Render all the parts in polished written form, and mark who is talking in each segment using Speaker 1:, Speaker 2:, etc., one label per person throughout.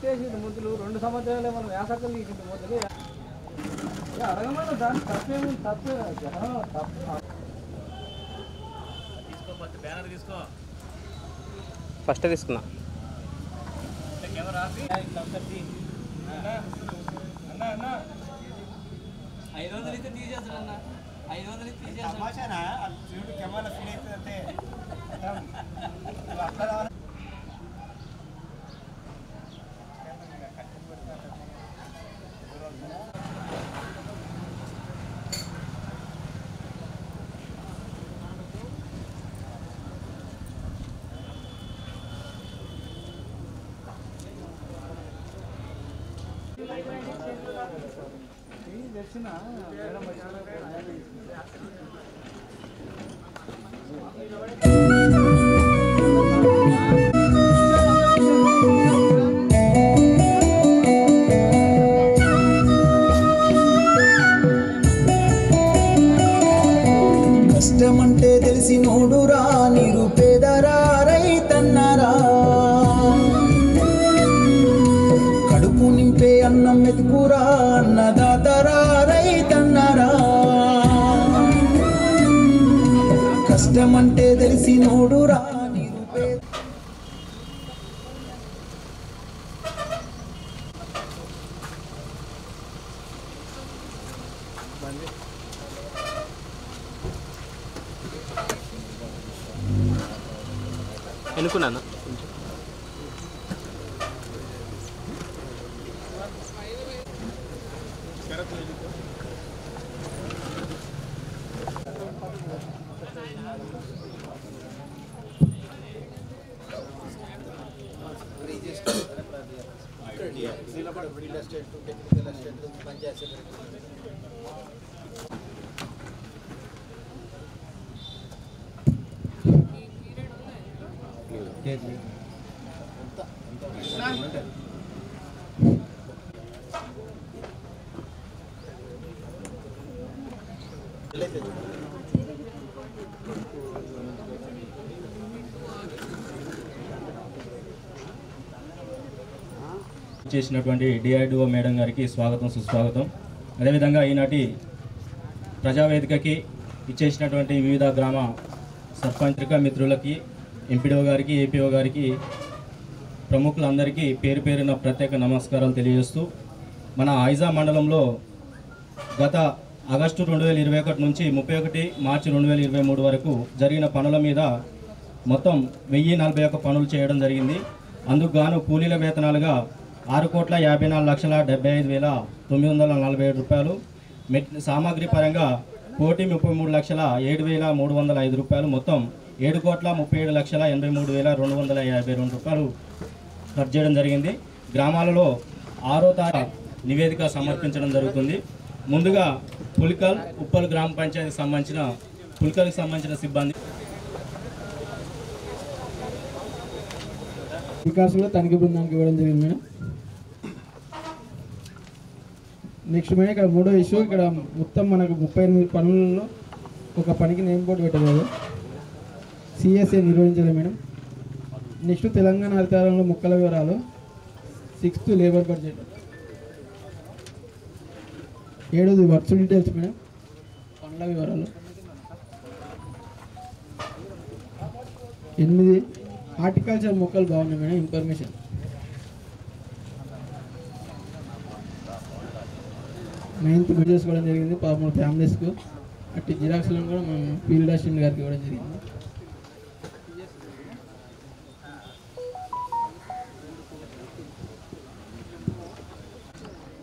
Speaker 1: చేసింది ముద్దులు 2 సంవత్సరాలే మనం వేసక్కలు తీసింది ముద్దులు అడగమన్నా దాన్ని తప్పేమి తప్పే బ్యానర్ తీసుకో
Speaker 2: ఫస్ట్ తీసుకున్నా
Speaker 1: కెమెరా అన్న 500 అయితే తీసేస్తాడు అన్న 500 అయితే తీసేస్తాడు కెమెరా ఫీల్ అవుతుంది అంతే దర్శన
Speaker 3: కష్టమంటే తెలిసి నోడురా నిరుపేదరా రైతన్నరా కడుపు నింపే అన్నం మెతుకురా అన్నదాతరా రైతన్నరా కష్టమంటే తెలిసి నోడురా నిరుపేద
Speaker 2: ఎన్నుకున్నాను
Speaker 4: చేసినటువంటి డిఐడిఓ మేడం గారికి స్వాగతం సుస్వాగతం. అదేవిధంగా ఈనాటి ప్రజావేదికకి ఇచ్చేసినటువంటి వివిధ గ్రామ సర్పంచ మిత్రులకి, ఎంపీడీఓ గారికి, ఏపీఓ గారికి, ప్రముఖులందరికీ పేరు పేరున ప్రత్యేక నమస్కారాలు తెలియజేస్తూ, మన ఐజా మండలంలో గత ఆగస్టు 2021 నుంచి 31 మార్చి 2023 వరకు జరిగిన పనుల మీద మొత్తం 1041 పనులు చేయడం జరిగింది. అందుకు గాను కూలీల వేతనాలుగా 6,54,75,947 రూపాయలు, సామాగ్రి పరంగా 1,33,07,305 రూపాయలు, మొత్తం 7,37,83,252 రూపాయలు ఖర్చు చేయడం జరిగింది. గ్రామాలలో 6వ తారీఖు నివేదిక సమర్పించడం జరుగుతుంది. ముందుగా పులికల్, ఉప్పల్ గ్రామ పంచాయతీకి సంబంధించిన పులికల్కి సంబంధించిన సిబ్బంది
Speaker 5: వికాసంలో తనిఖీ బృందానికి ఇవ్వడం జరిగింది మేడం. నెక్స్ట్ మేడం ఇక్కడ 3వ ఇష్యూ, ఇక్కడ మొత్తం మనకు 38 పనులలో ఒక పనికి నేమ్ బోర్డు పెట్టలేదు, సిఎస్ఏ నిర్వహించలేదు మేడం. నెక్స్ట్ తెలంగాణ అధికారంలో మొక్కల వివరాలు, 6th labour budget, 7th works details madam, పనుల వివరాలు, 8 హార్టికల్చర్ మొక్కలు బాగున్నాయి మేడం, ఇన్ఫర్మేషన్. 9th బిల్ చేసుకోవడం జరిగింది 13 ఫ్యామిలీస్కు. అట్టి జిరాక్స్లను కూడా మనం ఫీల్డ్ అసిస్టెంట్ గారికి ఇవ్వడం జరిగింది.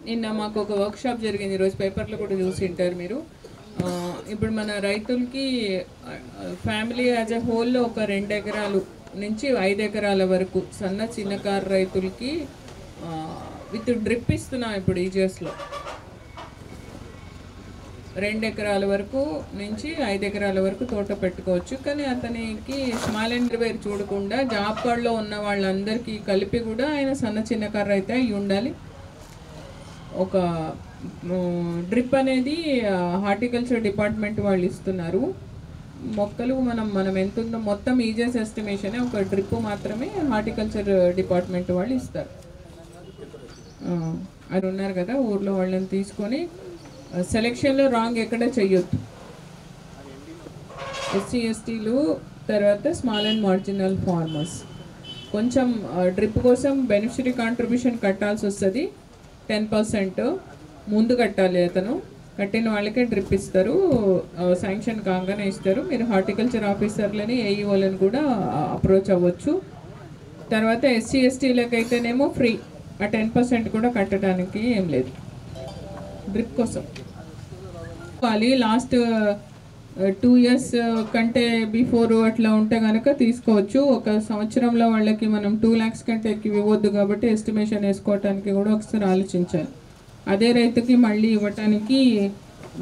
Speaker 6: నిన్న మాకు ఒక వర్క్షాప్ జరిగింది, ఈరోజు పేపర్లో కూడా చూసి ఉంటారు మీరు. ఇప్పుడు మన రైతులకి ఫ్యామిలీ యాజ్ ఎ హోల్లో ఒక 2 ఎకరాలు నుంచి 5 ఎకరాల వరకు సన్న చిన్నకారు రైతులకి విత్ డ్రిప్ ఇస్తున్నాం ఇప్పుడు ఈజీఎస్లో. 2 ఎకరాల వరకు నుంచి 5 ఎకరాల వరకు తోట పెట్టుకోవచ్చు. కానీ అతనికి స్మాల్ అండ్ వేర్ చూడకుండా జాబ్ కార్డులో ఉన్న వాళ్ళందరికీ కలిపి కూడా ఆయన సన్న చిన్నకారు అయితే అయి ఉండాలి. ఒక డ్రిప్ అనేది హార్టికల్చర్ డిపార్ట్మెంట్ వాళ్ళు ఇస్తున్నారు. మొక్కలు మనం ఎంత ఉందో మొత్తం ఈజీఎస్ ఎస్టిమేషన్, ఒక డ్రిప్ మాత్రమే హార్టికల్చర్ డిపార్ట్మెంట్ వాళ్ళు ఇస్తారు. అది ఉన్నారు కదా ఊర్లో వాళ్ళని తీసుకొని సెలెక్షన్లో రాంగ్ ఎక్కడ చెయ్యొద్దు. ఎస్సీ ఎస్టీలు తర్వాత స్మాల్ అండ్ మార్జినల్ ఫార్మర్స్ కొంచెం డ్రిప్ కోసం బెనిఫిషరీ కాంట్రిబ్యూషన్ కట్టాల్సి వస్తుంది. 10% ముందు కట్టాలి. అతను కట్టిన వాళ్ళకే డ్రిప్ ఇస్తారు, శాంక్షన్ కాగానే ఇస్తారు. మీరు హార్టికల్చర్ ఆఫీసర్లని ఏఈఓలను కూడా అప్రోచ్ అవ్వచ్చు. తర్వాత ఎస్సీ ఎస్టీలకు అయితేనేమో ఫ్రీ, ఆ 10% కూడా కట్టడానికి ఏం లేదు డ్రిప్ కోసం. లాస్ట్ 2 years కంటే బిఫోర్ అట్లా ఉంటే కనుక తీసుకోవచ్చు. ఒక సంవత్సరంలో వాళ్ళకి మనం 2 lakhs కంటే ఎక్కువ ఇవ్వద్దు కాబట్టి ఎస్టిమేషన్ వేసుకోవడానికి కూడా ఒకసారి ఆలోచించాలి. అదే రైతుకి మళ్ళీ ఇవ్వటానికి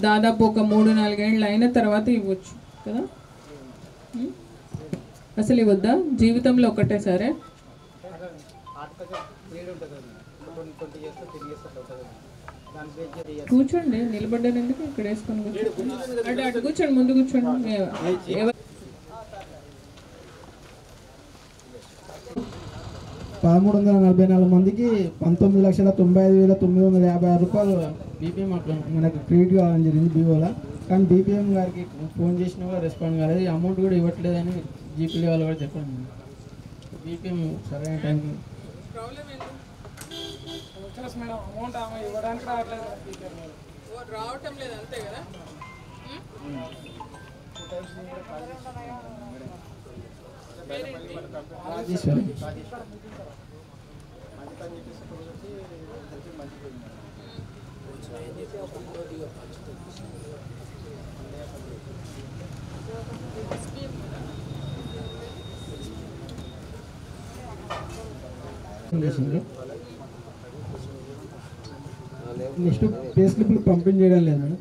Speaker 6: దాదాపు ఒక 3-4 ఏళ్ళు అయిన తర్వాత ఇవ్వచ్చు కదా. అసలు ఇవ్వద్దా జీవితంలో ఒకటే సరే? కూర్చోండి, నిలబడ్డారు ఎందుకు? ఇక్కడ వేసుకొని కూర్చోండి, అంటే అటు కూర్చోండి, ముందు కూర్చోండి.
Speaker 5: 1344 మందికి 19,95,956 రూపాయలు బీపీఎం మనకు క్రెడిట్ కావాలని జరిగింది బీఓలో. కానీ బీపీఎం గారికి ఫోన్ చేసినా కూడా రెస్పాండ్ కాలేదు. అమౌంట్ కూడా ఇవ్వట్లేదని జీపీ వాళ్ళు కూడా చెప్పండి. బీపీఎం సరైన టైంకి
Speaker 6: రావటం లేదు అంతే కదా.
Speaker 5: నెక్స్ట్ పే స్లిప్లు పంపిణీ చేయడం లేదు మేడం.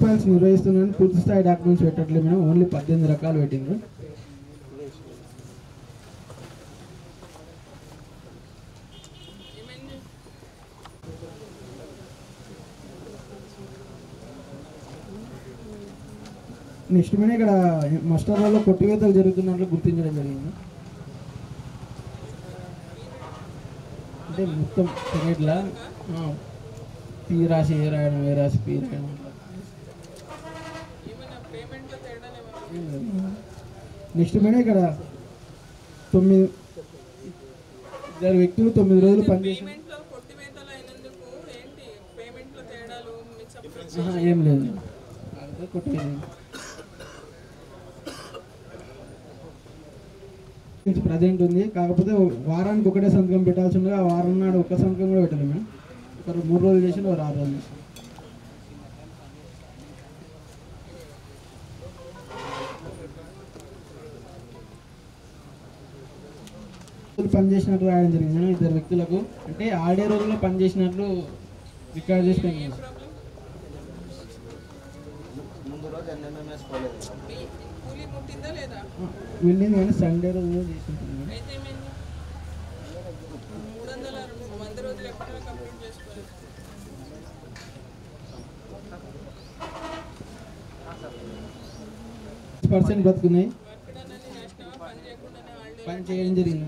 Speaker 5: ఫైల్స్ నిర్వహిస్తున్నాను, పూర్తి స్థాయి డాక్యుమెంట్స్ పెట్టట్లేదు మేడం. ఓన్లీ 18 రకాలు పెట్టిండ్రు. నెక్స్ట్ మీద ఇక్కడ మస్టర్లలో కొట్టివేతలు జరుగుతున్నట్లు గుర్తించడం జరిగింది. అంటే మొత్తం పెరిగిట్లా పీ రాసి ఏ రాయడం, ఏ రాసి పీ రాయడం. నెక్స్ట్ మీద ఇక్కడ 9 వ్యక్తులు 9 రోజులు పనిచేసి ఏం లేదు కొట్టివేత ప్రజెంట్ ఉంది. కాకపోతే వారానికి ఒకటే సంతకం పెట్టాల్సి ఉండగా ఆ వారం నాడు ఒక్క సంతకం కూడా పెట్టలేదు మేడం. ఒక 3 రోజులు చేసి 6 రోజులు చేసి పనిచేసినట్లు రాయడం జరిగింది మేడం. 2 వ్యక్తులకు అంటే ఆడే రోజుల్లో పనిచేసినట్లు రికార్డ్ చేసి వెళ్ళింది కానీ సండే రోజు చేసుకుంటుంది. % బతుకున్నాయి, పని చేయడం జరిగింది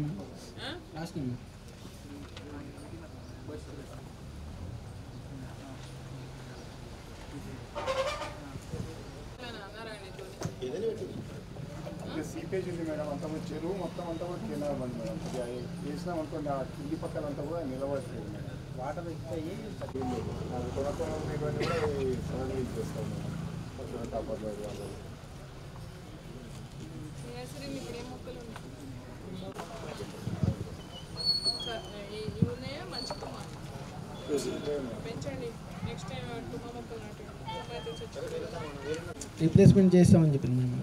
Speaker 5: లాస్ట్ టైం.
Speaker 7: సీపేజ్ ఉంది మేడం, అంతా చెరువు మొత్తం అంతా కూడా కెనాల్ బండి మేడం. వేసినాం అనుకోండి ఆ కింది పక్కలంతా కూడా నిలబడుతుంది మేడం. వాటర్ ఇస్తాయి కొనకొన ఇవన్నీ కూడా సరళ చేస్తాం మేడం. టాపర్లు వాళ్ళు
Speaker 5: రీప్లేస్మెంట్ చేస్తామని చెప్పింది మేము.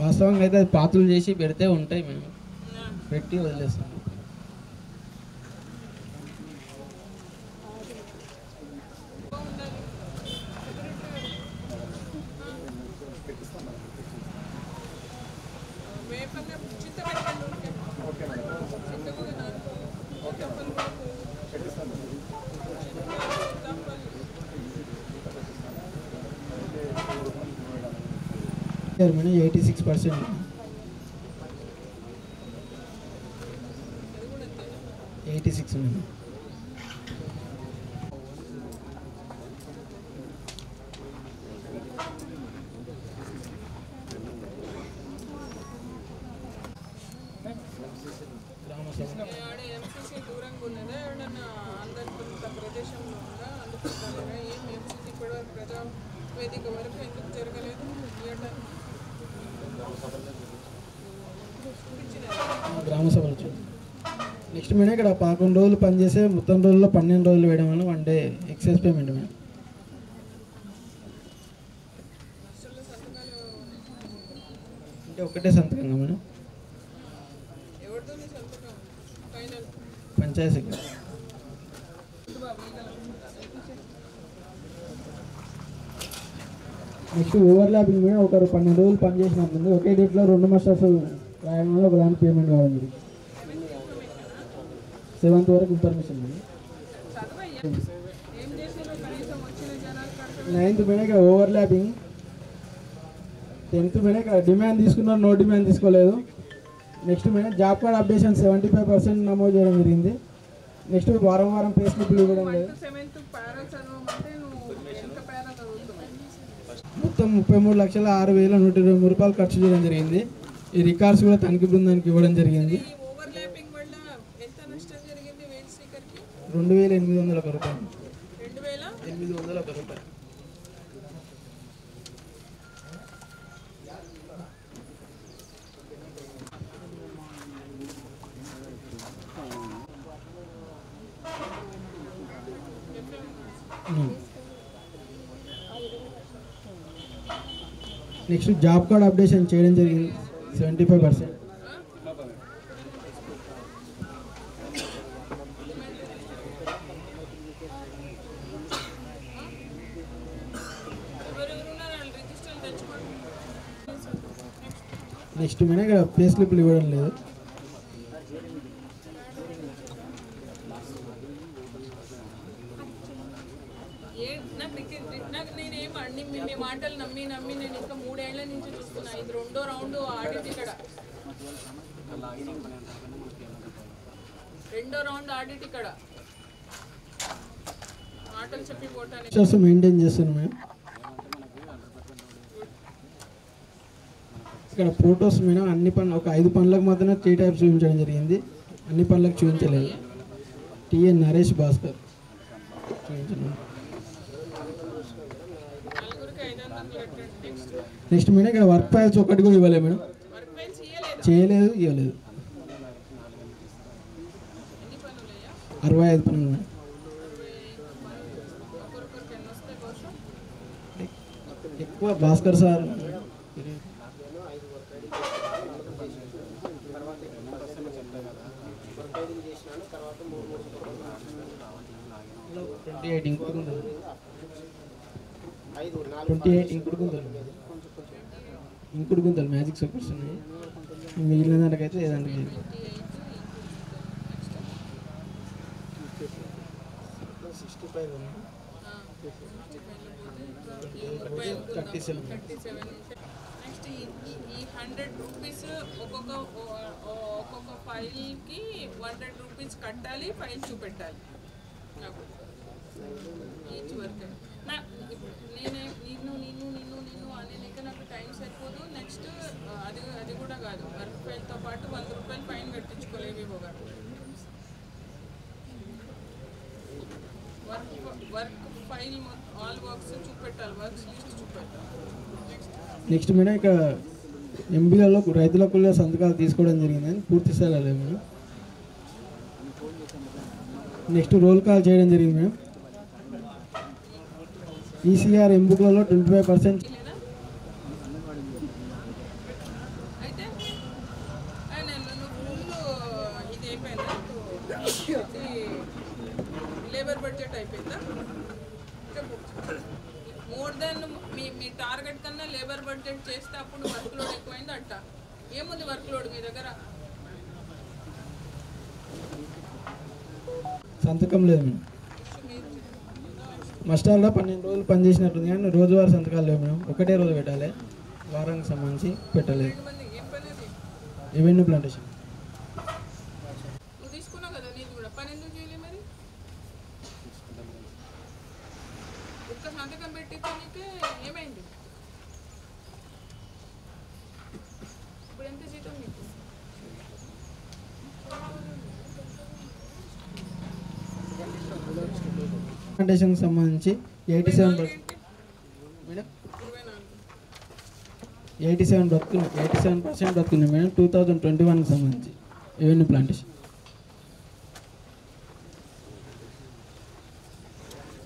Speaker 5: వాస్తవంగా అయితే అది పాత్రలు చేసి పెడితే ఉంటాయి, మేము పెట్టి వదిలేస్తాం.
Speaker 7: Okay madam.
Speaker 5: Madam 86%. 86 madam.
Speaker 6: MCC దూరంగా ఉన్నదా ఏమన్నా ఆంధ్రప్రదేశ్ ప్రదేశంలో ఉందా అందుకుంటారా ఏం ఎంసీసీ ఇప్పటివరకు ప్రజావేదిక వరకు ఎందుకు జరగలేదు
Speaker 5: గ్రామ సభలు వచ్చాయి. నెక్స్ట్ మేడం ఇక్కడ 11 రోజులు పనిచేసే మొత్తం రోజుల్లో 12 రోజులు వేయడం వల్ల 1 డే ఎక్సైజ్ పేమెంట్ మేడం. అంటే ఒకటే సంతకంగా madam panchayati secretary. Next overlapping madam ఒకరు 12 రోజులు పనిచేసినప్పుడు ఒకే డేట్లో 2 మాస్టర్స్ రాయడం వల్ల ఒకదానికి పేమెంట్ కావడం జరిగింది. 7th వరకు ఇన్ఫర్మేషన్ మేడం. 9th మేడం ఇక్కడ ఓవర్లాపింగ్. 10th మేడం ఇక్కడ డిమాండ్ తీసుకున్నారు, నో డిమాండ్ తీసుకోలేదు. Next madam job card updation 75% నమోదు చేయడం జరిగింది. నెక్స్ట్ వారం వారం పే స్లిప్లు ఇవ్వడం లేదు. మొత్తం 33,06,123 రూపాయలు ఖర్చు చేయడం జరిగింది. ఈ రికార్డ్స్ కూడా తనిఖీ బృందానికి ఇవ్వడం జరిగింది. 2,801 రూపాయలు. 2,801 రూపాయలు. నెక్స్ట్ జాబ్ కార్డ్ అప్డేషన్ చేయడం జరిగింది 75%. నెక్స్ట్ మేడం ఇక్కడ పే స్లిప్లు ఇవ్వడం లేదు.
Speaker 6: మీ మాటలు నమ్మి నేను ఇంకా 3 ఏళ్ల నుంచి చూస్తున్నా. ఇది 2వ రౌండ్ ఆడిట్. ఇక్కడ 2వ రౌండ్ ఆడిట్. ఇక్కడ మాటలు చెప్పి పోటానికి
Speaker 5: మెయింటైన్ చేస్తున్నాం మేడం. ఇక్కడ ఫొటోస్ మేడం అన్ని పనులు ఒక 5 పనులకు మాత్రమే 3 టైప్స్ చూపించడం జరిగింది. అన్ని పనులకు చూపించలేదు. టిఎన్ నరేష్ భాస్కర్ చూపించలేదు. నెక్స్ట్ మేడం ఇక్కడ వర్క్ ఫైల్స్ ఒకటి కూడా ఇవ్వలేదు మేడం. చేయలేదు, ఇవ్వలేదు. 65 పనులు మేడం. ఎక్కువ భాస్కర్ సార్ 28 ఇంకుడు గుంతలు మ్యాజిక్ సూపర్స్ ఉన్నాయి. మిగిలిన దానికైతే ఏదంటే 37.
Speaker 6: నెక్స్ట్ ఈ 100 రూపీస్ ఒక్కొక్క ఫైల్కి 100 రూపీస్ కట్టాలి. ఫైల్ చూపెట్టాలి నాకు ఈచ్ వర్క్. నిన్ను అనేక నాకు టైం సరిపోదు. నెక్స్ట్ అది కూడా కాదు, వర్క్ ఫైల్తో పాటు 100 రూపాయలు ఫైన్ కట్టించుకోలేవి. వర్క్ ఫైల్ ఆల్ వర్క్స్ చూపెట్టాలి, వర్క్స్ లిస్ట్ చూపెట్టాలి.
Speaker 5: నెక్స్ట్ మేడం ఇక్కడ ఎంబీలలో రైతులకు సంతకాలు తీసుకోవడం జరిగిందని పూర్తి స్థాయిలో మేడం. నెక్స్ట్ రోల్ కాల్ చేయడం జరిగింది మేడం. ఈసీఆర్ ఎంబుక్లలో 25%.
Speaker 6: అయితే ఇది అయిపోయిందా? లేబర్ బడ్జెట్ అయిపోయిందా? మోర్ దెన్ మీ టార్గెట్ కన్నా లేబర్ బడ్జెట్ చేస్తే అప్పుడు వర్క్ లోడ్ ఎక్కువైంది అంట. ఏముంది వర్క్ లోడ్ మీ దగ్గర?
Speaker 5: సంతకం లేదు మేడం. మస్టార్లో 12 రోజులు పనిచేసినట్టుంది కానీ రోజువారీ సంతకాలు లేవు మేడం. ఒకటే రోజు పెట్టాలి. వారానికి సంబంధించి పెట్టలేదు. రెవెన్యూ ప్లాంటేషన్
Speaker 6: నువ్వు తీసుకున్నావు కదా, నీది కూడా పని ఎందుకు చేయలేదు మరి? ఒక్క సంతకం పెట్టించడానికి ఏమైంది? ఇప్పుడు ఎంత జీతం నీకు?
Speaker 5: ప్లాంటేషన్కి సంబంధించి 87% మేడం 87% బతుకుంది మేడం 2021కి సంబంధించి రెవెన్యూ ప్లాంటేషన్.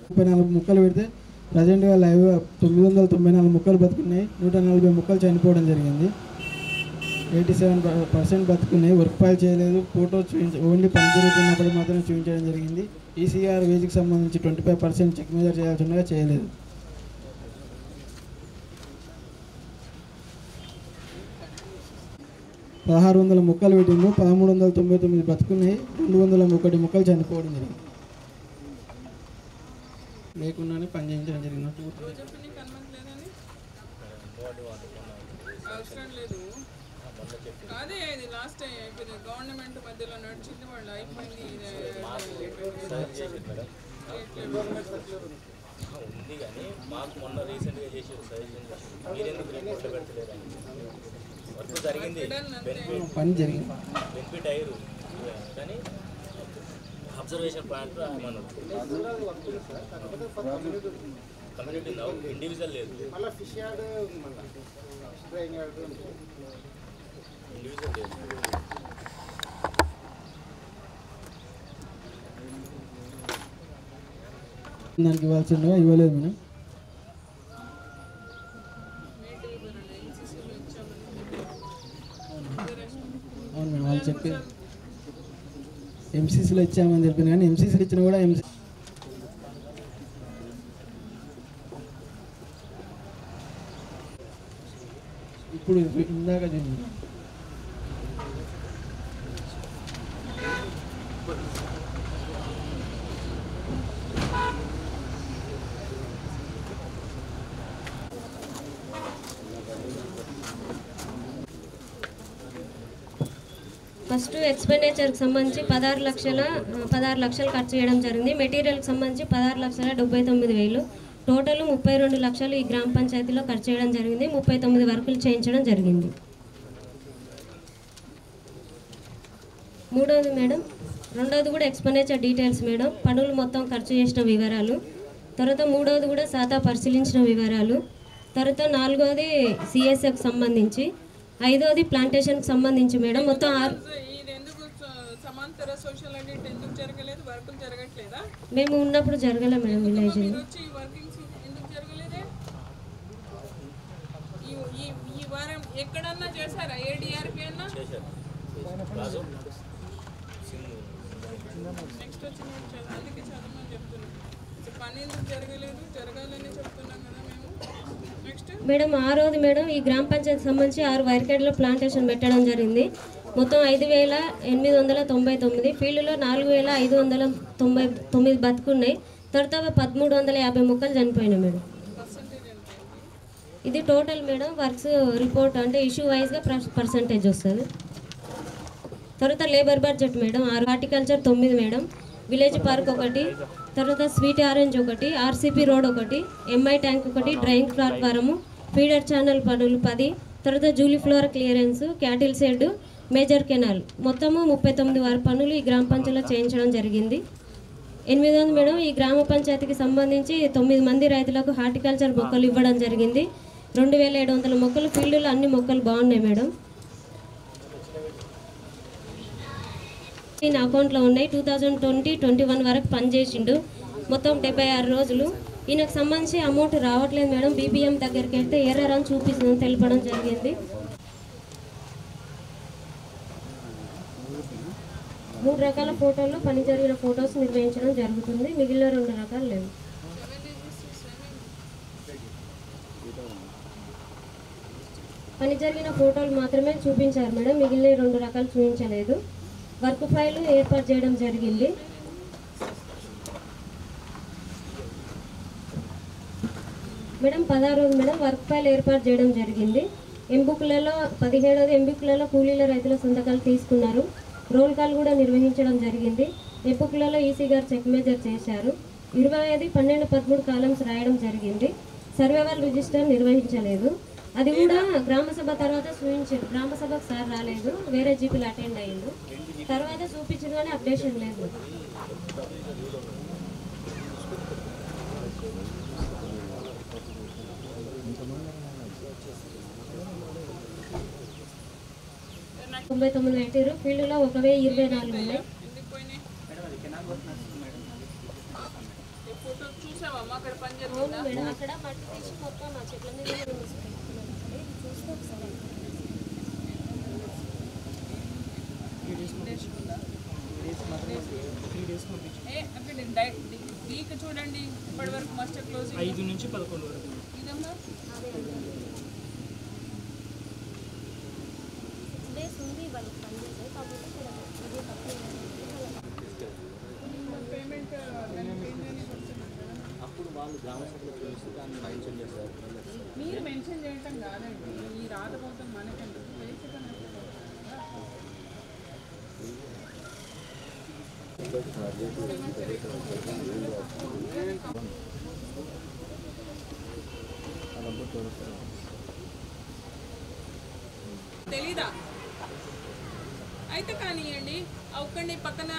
Speaker 5: 34 మొక్కలు పెడితే ప్రజెంట్గా లైవ్ 994 మొక్కలు బతుకున్నాయి, 140 మొక్కలు చనిపోవడం జరిగింది. 87% బతుకున్నాయి, వర్క్ ఫైల్ చేయలేదు, ఫోటో ఓన్లీ పని జరుగుతున్నప్పుడు మాత్రమే చూపించడం జరిగింది. ఈసీఆర్ వేజ్కి సంబంధించి 25% చెక్ మెజర్ చేయాల్సి ఉండగా చేయలేదు. 1600 మొక్కలు పెట్టిండు, 1399 బతుకున్నాయి, 201 మొక్కలు చనిపోవడం జరిగింది. లేకుండానే పని చేయించడం జరిగింది.
Speaker 6: అవసరం లేదు. అదే ఇది లాస్ట్ టైం అయిపోయింది, గవర్నమెంట్ మధ్యలో నడిచింది, వాళ్ళు అయిపోయింది.
Speaker 4: ఉంది కానీ మాకు మొన్న రీసెంట్గా చేసారు సజెషన్, మీరెందుకు రిపోర్ట్లో పెట్టలేరు? వర్క్ జరిగింది,
Speaker 5: పని జరిగింది,
Speaker 4: బెనిఫిట్ అయ్యారు కానీ అబ్జర్వేషన్ పాయింట్ మన కమ్యూనిటీ ఇండివిజువల్ లేదు, ఇండివిజువల్ లేదు.
Speaker 5: దానికి ఇవ్వాల్సిందిగా ఇవ్వలేదు మేడం. అవును మేడం, వాళ్ళు చెప్పి ఎంసీసీలో ఇచ్చామని చెప్పింది కానీ ఎంసీసీలో ఇచ్చినా కూడా ఇప్పుడు ఇందాక చూడండి
Speaker 8: ఫస్ట్ ఎక్స్పెండిచర్కి సంబంధించి 16 లక్షలు ఖర్చు చేయడం జరిగింది. మెటీరియల్కి సంబంధించి 16,79,000, టోటల్ 32 లక్షలు ఈ గ్రామ పంచాయతీలో ఖర్చు చేయడం జరిగింది. 39 వర్కులు చేయించడం జరిగింది. మూడవది మేడం, రెండవది కూడా ఎక్స్పెండిచర్ డీటెయిల్స్ మేడం, పనులు మొత్తం ఖర్చు చేసిన వివరాలు. తర్వాత మూడవది కూడా శాతా పరిశీలించిన వివరాలు. తర్వాత నాలుగవది సిఎస్ఎఫ్కి సంబంధించి, ఐదవది ప్లాంటేషన్కి సంబంధించి మేడం మొత్తం మేము ఉన్నప్పుడు జరగలే మేడం. విలేజ్
Speaker 6: ఎక్కడన్నా చేశారా? ఏడీఆర్పీ అన్నా నెక్స్ట్ వచ్చిన అందుకే చదవమని చెప్తున్నాం. పని ఎందుకు జరగలేదు, జరగాలని చెప్తున్నాం కదా మేము. నెక్స్ట్
Speaker 8: మేడం ఆరోది మేడం, ఈ గ్రామ పంచాయతీ సంబంధించి 6 వైర్కెడ్లో ప్లాంటేషన్ పెట్టడం జరిగింది. మొత్తం 5,899, ఫీల్డ్లో 4,599 బతుకున్నాయి. తర్వాత 1,350 మొక్కలు చనిపోయినాయి మేడం. ఇది టోటల్ మేడం వర్క్స్ రిపోర్ట్ అంటే ఇష్యూ వైజ్గా పర్సంటేజ్ వస్తుంది. తర్వాత labour budget madam, horticulture 9 madam, village park 1, తర్వాత sweet orange 1, RCP road 1, MI tank 1, drying platform, feeder channel పనులు 10, తర్వాత Julie floor clearance, cattle shed, major canal, మొత్తము 39 పనులు ఈ గ్రామ పంచాయతీలో చేయించడం జరిగింది. 8వ మేడం, ఈ గ్రామ పంచాయతీకి సంబంధించి 9 మంది రైతులకు హార్టికల్చర్ మొక్కలు ఇవ్వడం జరిగింది. 2,700 మొక్కలు, ఫీల్డ్లో అన్ని మొక్కలు బాగున్నాయి మేడం. ఈయన అకౌంట్లో ఉన్నాయి. 2020-21 వరకు పనిచేసిండు. మొత్తం 76 రోజులు. ఈయనకు సంబంధించి అమౌంట్ రావట్లేదు మేడం. బీబీఎం దగ్గరికి వెళ్తే ఎర్రర్ అని చూపిస్తుందని తెలపడం జరిగింది. 3 రకాల ఫోటోల్లో పని జరిగిన ఫొటోస్ నిర్వహించడం జరుగుతుంది. మిగిలిన 2 రకాలు లేవు. పని జరిగిన ఫోటోలు మాత్రమే చూపించారు మేడం, మిగిలిన 2 రకాలు చూపించలేదు. వర్క్ ఫైల్ ఏర్పాటు చేయడం జరిగింది. మేడం 16వ మేడం వర్క్ ఫైల్ ఏర్పాటు చేయడం జరిగింది. ఎంబుక్లలో 17వ ఎంబుక్లలో కూలీల రైతుల సంతకాలు తీసుకున్నారు. రోల్ కాల్ కూడా నిర్వహించడం జరిగింది. ఎంబుక్లలో ఈసీ గారు చెక్ మెజర్ చేశారు. 25, 12, 13 కాలమ్స్ రాయడం జరిగింది. సర్వేవల్ రిజిస్టర్ నిర్వహించలేదు. అది కూడా గ్రామ సభ తర్వాత చూపించారు. గ్రామ సభకు సార్ రాలేదు, వేరే జీపీలు అటెండ్ అయ్యిండు. తర్వాత చూపించిన కానీ అప్డేషన్ లేదు. తొంభై 9 పెట్టారు. ఫీల్డ్లో 1024 ఉన్నాయి. అవును మేడం, అక్కడ మట్టి తీసి మొత్తం మా చెట్ల మీద చూస్తే ఒకసారి
Speaker 6: వీక్ చూడండి. ఇప్పటి వరకు మాస్టర్ క్లోజ్
Speaker 2: 5 నుంచి 11 వరకు.
Speaker 6: ఇదమ్మా మీరు మెన్షన్ చేయటం కాదండి, ఈ రాత కోసం మనకండి తెలీదా? అయితే కానివ్వండి, ఒక్కడి పక్కన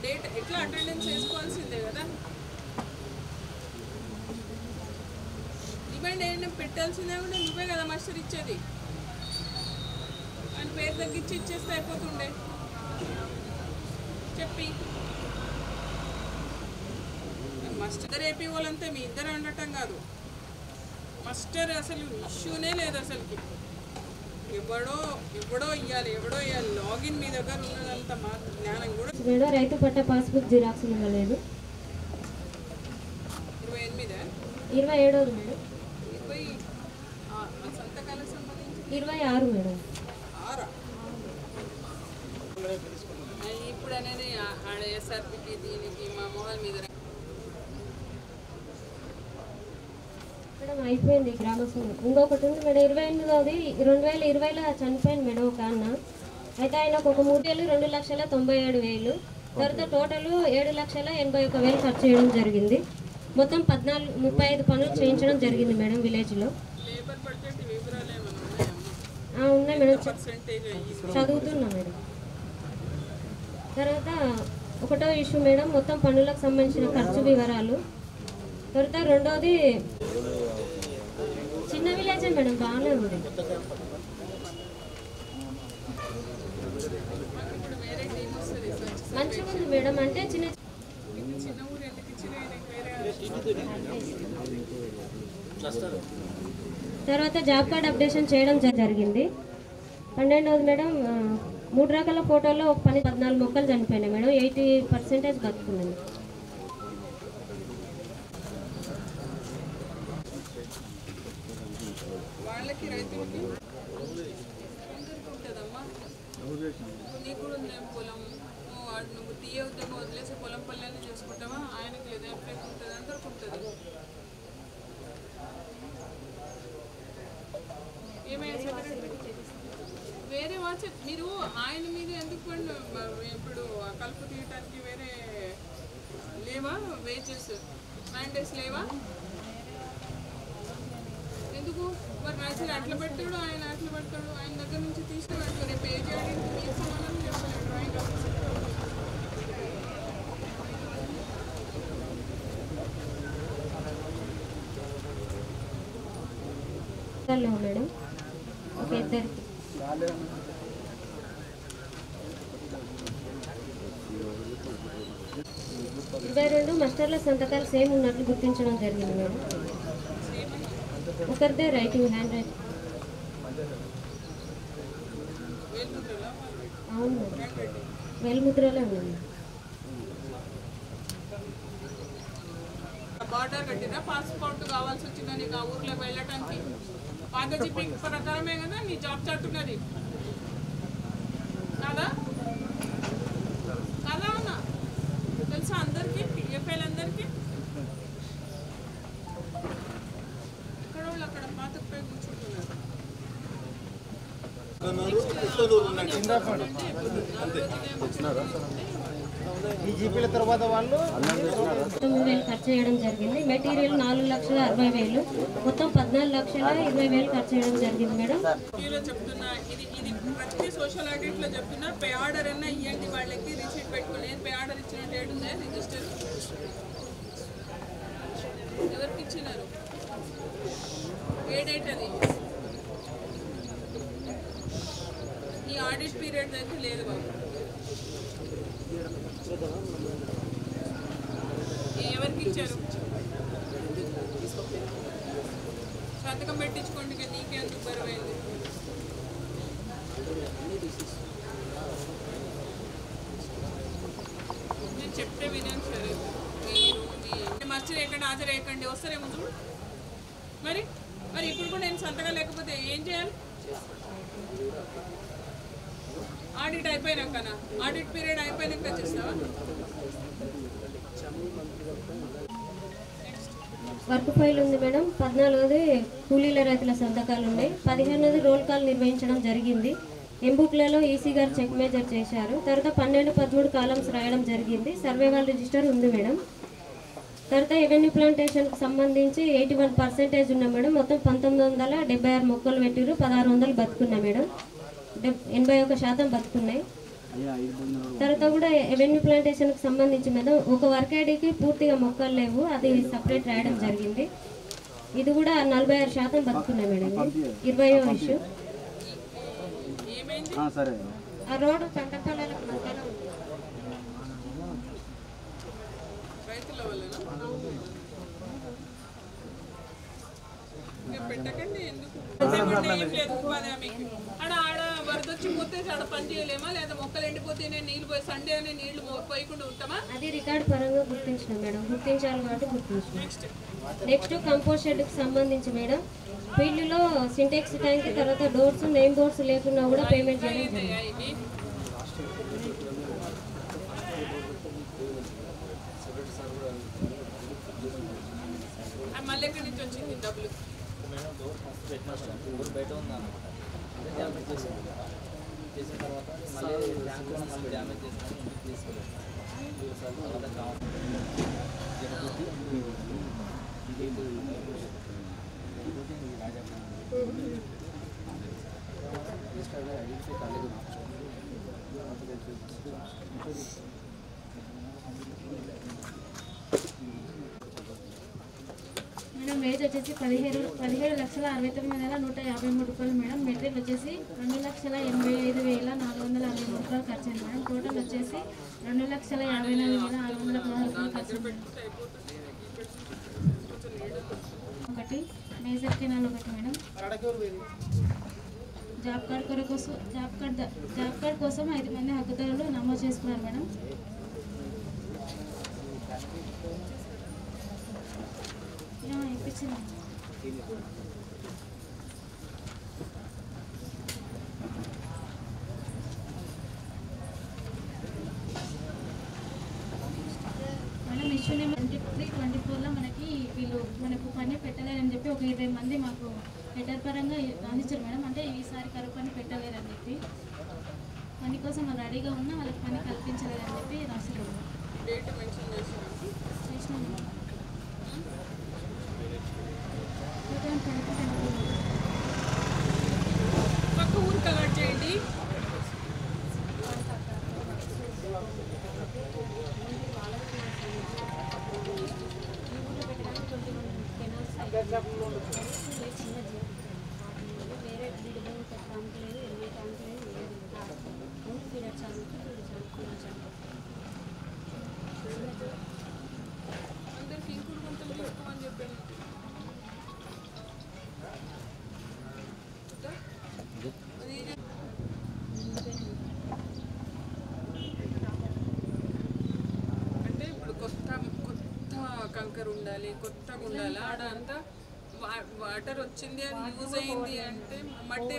Speaker 6: డేట్ ఎట్లా అటెండెన్స్ వేసుకోవాల్సిందే కదా. డిమాండ్ ఏంటంటే పెట్టాల్సిందే కూడా నువ్వే కదా మాస్టర్ ఇచ్చేది. అని పేరు తగ్గించి ఇచ్చేస్తే అయిపోతుండే. చెప్పి మాస్టర్ ఏపీ వాళ్ళంతా మీ ఇద్దరు అనటం కాదు. మాస్టర్ అసలు ఇష్యూనే లేదు అసలుకి. ఎవడో ఇవ్వాలి లాగిన్ మీ దగ్గర ఉన్నదంత మా జ్ఞానం కూడా.
Speaker 8: మేడం రైతు పట్ట పాస్బుక్ జిరాక్స్ ఇవ్వలేదు. 27వ మేడం.
Speaker 6: 20 సంతకాలకు సంబంధించి
Speaker 8: 26 మేడం.
Speaker 6: ఇప్పుడు అనేది ఆడ ఎస్ఆర్పికి దీనికి మా మొహల్ మీద
Speaker 8: మేడం అయిపోయింది గ్రామసభ. ఇంకొకటి ఉంది మేడం 28వ 2020లో చనిపోయింది మేడం ఒక అన్న. అయితే ఆయనకు ఒక 3,02,97,000. తర్వాత టోటల్ 7,81,000 ఖర్చు చేయడం జరిగింది. మొత్తం 35 పనులు చేయించడం జరిగింది మేడం విలేజ్లో.
Speaker 6: లేబర్ బడ్జెట్ వివరాలు ఏమైనా
Speaker 8: ఉన్నాయి మేడం,
Speaker 6: పర్సెంటేజ్
Speaker 8: చదువుతున్నా మేడం. తర్వాత 1వ ఇష్యూ మేడం మొత్తం పనులకు సంబంధించిన ఖర్చు వివరాలు. తర్వాత 2వది చిన్న విలేజే మేడం, బాగానే ఉంది. మంచిగా ఉంది మేడం. అంటే చిన్న
Speaker 6: ఊరు ఎందుకు ఇచ్చిన
Speaker 8: తర్వాత జాబ్ కార్డ్ అప్డేషన్ చేయడం జరిగింది. 12వది మేడం 3 రకాల ఫోటోల్లో 14 మొక్కలు చనిపోయినాయి మేడం. 80% బతుకున్నాయి.
Speaker 6: వాళ్ళకి రైతులకి ఉంటుందమ్మా. నీకు కూడా ఉందేం పొలం, నువ్వు తీయ ఉద్యోగం వదిలేసి పొలం పల్లెని చేసుకుంటావా? ఆయనకి లేదా ఎఫెక్ట్ ఉంటుంది, అందరికి ఉంటుంది. ఏమైనా వేరే వాచ్ మీరు ఆయన మీద ఎందుకు ఇప్పుడు కలుపు తీయటానికి వేరే లేవా? వేజెస్ మ్యాండేట్స్ లేవా? ఎందుకు మరి రైతులు అట్లా పెడతాడు, ఆయన అట్లా పెడతాడు. ఆయన దగ్గర నుంచి తీసుకున్నట్టు రేపు పే చేయడానికి మీరు సమానం చెప్పలేదు. డ్రాయింగ్ ఆఫీసర్
Speaker 8: మేడం ఒక ఇద్దరికి. ఇరవై 22 మాస్టర్ల సంతకాలు సేమ్ ఉన్నట్లు గుర్తించడం జరిగింది మేడం. ఒకరిదే రైటింగ్, హ్యాండ్ రైటింగ్. అవును మేడం, వేలుముద్రలే ఉంది.
Speaker 6: బార్డర్ కట్టినా పాస్పోర్ట్ కావాల్సి వచ్చిందా నీకు ఆ ఊర్లోకి వెళ్ళటానికి? పాత జీపీ ప్రకారమే కదా నీ జాబ్ చార్ట్ ఉన్నది కాదా? కదా అన్నా తెలుసా అందరికీ, పిఎఫ్ఐలు అందరికీ?
Speaker 7: ఈ జీపీల తర్వాత వాళ్ళు
Speaker 8: 9,000 ఖర్చు చేయడం జరిగింది. మెటీరియల్ 4,60,60,000, మొత్తం 14,20,000 ఖర్చు చేయడం జరిగింది మేడం.
Speaker 6: చెప్తున్నా ఇది ప్రతి సోషల్ ఆడిట్ లో చెప్తున్నా. పే ఆర్డర్ అన్నా ఇవ్వండి వాళ్ళకి, రిసీట్ పెట్టుకుని పే ఆర్డర్ ఇచ్చిన డేట్ ఉందా రిజిస్టర్ ఎవరికి ఇచ్చినారు, ఏ డేట్ అది? ఈ ఆడిట్ పీరియడ్ అయితే లేదు బాబు. ఎవరికి ఇచ్చారు? సంతకం పెట్టించుకోండి, నీకే ఎందుకు బరువైంది? నేను చెప్తే వినండి సరే. మీరు మర్చి లేకండి, హాజరేయకండి, వస్తారేమో చూడు. మరి మరి ఇప్పుడు కూడా నేను సంతకం లేకపోతే ఏం చేయాలి? ఆడిట్ అయిపోయినాకనా? ఆడిట్ పీరియడ్ అయిపోయినాక చేస్తావా?
Speaker 8: వర్క్ ఫైల్ ఉంది మేడం. 14ది కూలీల రైతుల సంతకాలు ఉన్నాయి. 15ది రోల్ కాల్ నిర్వహించడం జరిగింది. ఎంబుక్లలో ఈసీ గారు చెక్ మేజర్ చేశారు. తర్వాత 12, 13 కాలమ్స్ రాయడం జరిగింది. సర్వే వాళ్ళ రిజిస్టర్ ఉంది మేడం. తర్వాత ఎవెన్యూ ప్లాంటేషన్కి సంబంధించి 81% ఉన్నాయి మేడం. మొత్తం 1976 మొక్కలు పెట్టిరు, 1600 బతుకున్నాయి మేడం. 81% బతుకున్నాయి. తర్వాత కూడా ఎవెన్యూ ప్లాంటేషన్కి సంబంధించి మేడం ఒక వర్క్ ఐడికి పూర్తిగా మొక్కలు లేవు, అది సపరేట్ రాయడం జరిగింది. ఇది కూడా 46% బతుకున్నాయి మేడం. 20వ ఇష్యూ. ఆ రోడ్డు పంటలకు మధ్యలో
Speaker 6: పెట్టకండి, ఎందుకు ఏం లేదు ఉపాధి మీకు. ఆడ వరదొచ్చి పోతే ఆడ పని చేయలేమా? లేదా మొక్కలు ఎండిపోతే నేను నీళ్ళు పోయి సండే అని నీళ్లు పోయకుండా ఉంటామా?
Speaker 8: అది రికార్డ్ పరంగా గుర్తించినాం మేడం, గుర్తించాలి కాబట్టి గుర్తించినాం. నెక్స్ట్ కంపోస్ట్ షెడ్కి సంబంధించి మేడం ఫీల్డ్లో సింటెక్స్ ట్యాంక్, తర్వాత డోర్స్, నేమ్ బోర్డ్స్ లేకున్నా కూడా పేమెంట్ చేయడం జరిగింది.
Speaker 6: మళ్ళీ ఎక్కడి నుంచి వచ్చింది డబ్బులు?
Speaker 1: చేసిన తర్వాత మళ్ళీ బ్యాంకులో మళ్ళీ డ్యామేజ్ చేస్తాను తీసుకోలేదు.
Speaker 9: మేడం రేట్ వచ్చేసి 17,69,153 రూపాయలు మేడం. మెటీరియల్ వచ్చేసి 2,85,463 రూపాయలు ఖర్చు అయింది మేడం. టోటల్ వచ్చేసి 2,54,616 రూపాయలు ఖర్చు అయింది. ఒకటి మేజర్ కెనాల్ ఒకటి మేడం. జాబ్ కార్డ్ కోసం 5 మంది హక్కుదారులు నమోదు చేసుకున్నారు మేడం. ఇప్పించింది మేడం. ఇష్యూ నెంబర్ 23-24లో మనకు పని పెట్టలేరని చెప్పి ఒక 20 మంది మాకు లెటర్ పరంగా అందించారు మేడం. అంటే ఈసారి కరువు పని పెట్టలేరని చెప్పి, పని కోసం వాళ్ళు రెడీగా ఉన్నా వాళ్ళకి పని కల్పించలేదని చెప్పి రాశారు.
Speaker 6: డేట్ మెన్షన్
Speaker 9: చేసినాం మేడం.
Speaker 6: పక్క ఊరు కలెక్ట్ చేయండి. అందరికి ఇంకుడు గుంతలు తీసుకోమని చెప్పాను. అంటే ఇప్పుడు కొత్త కంకర ఉండాలి, కొత్తగా ఉండాలి. ఆడ అంతా వాటర్ వచ్చింది, అది యూజ్ అయింది అంటే మట్టి